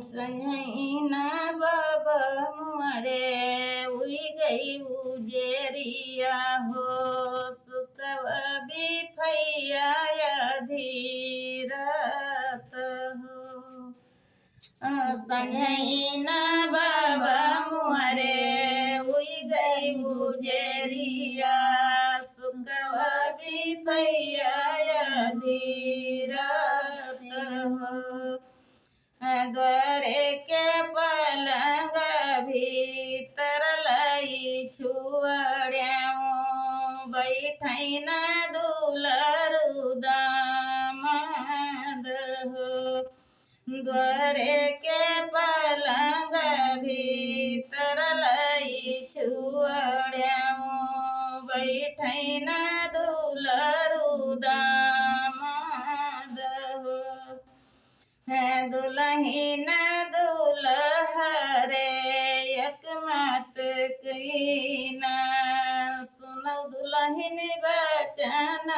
संजैना बाबा मुअरे उई गई उजेरिया हो सुकवा बिफैया धीरत हो संजैना बाबा मुअरे उई गई उजेरिया सुकवा बिफैया धीरत हो द्वारे के पलंग भीतर लई छुअड़्याऊ बैठैन दुलरु दामाद हो द्वारे के पलंग भीतर लई छुअड़्याऊ बैठैन दुलरु दामाद हो दुलहिन दुलहरे एक मत कीना सुनो दुलहिन बचन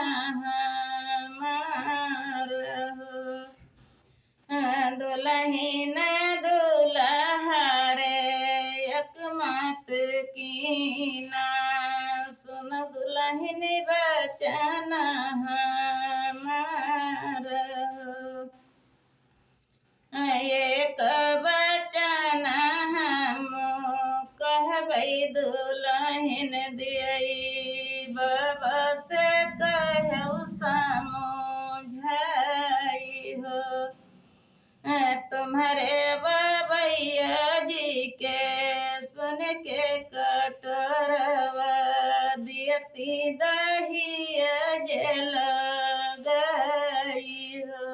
हमार दुलहिन दुलहरे एक मत कीना सुनो दुलहिन बचन हमार एक बचन हम कहबै दुलहिन दियई बाबा से कहु समझाई हो तुम्हारे बबैया जी के सुन के कटरवा दियती दहिया जेल गई हो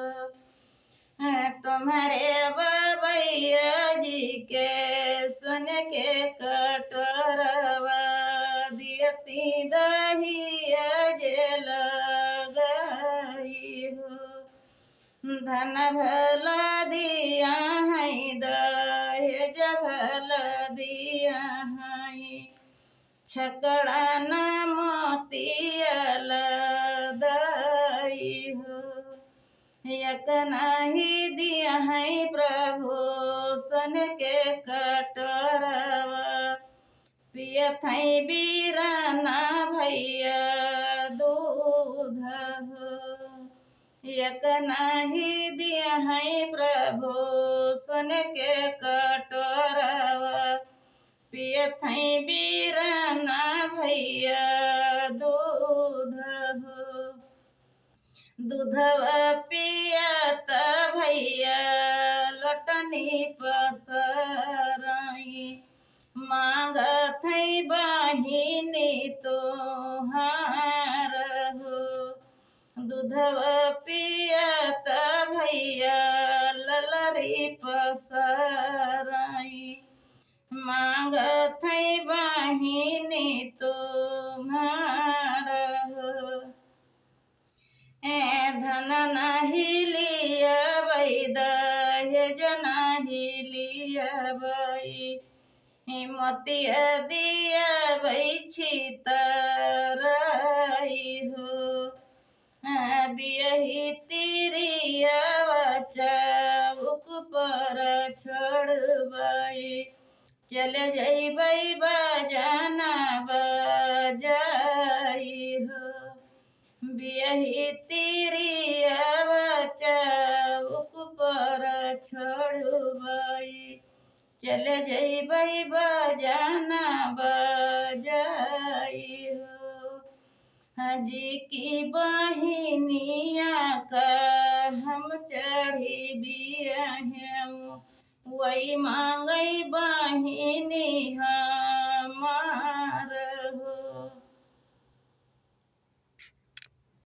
तुम्हारे बबैया जी के सुन के कटरवा दियती दहिया जेल गई हो धन भला दिया है दहेज भला दिया है छकड़ा न मोतियल दई हो एक नहीं दिया है प्रभु सन के कटरवा पियत है बीराना भैया दूध हो एक नहीं दिया है प्रभु सन के कटरवा पियत है बीराना भैया दूध हो दूधवा पियत भैया लटनी पसराई मांगत है बहिनी तोहार हो दूधवा पियत भैया ललरी पसराई मांगत है बहिनी तुम्हार हो धन नहीं लियबै दहेज नहीं लियबै मोतिया दियबै छितराई हो बियही तिरिया चौक पर छोड़बै चले जैबै बजाना बजाई हो बियही तिरिया चौक पर छोड़बै चले जैबै बजाना बजाई हो हाजी की बहिनिया का हम चढ़ी बिया वही मांगई बहिनी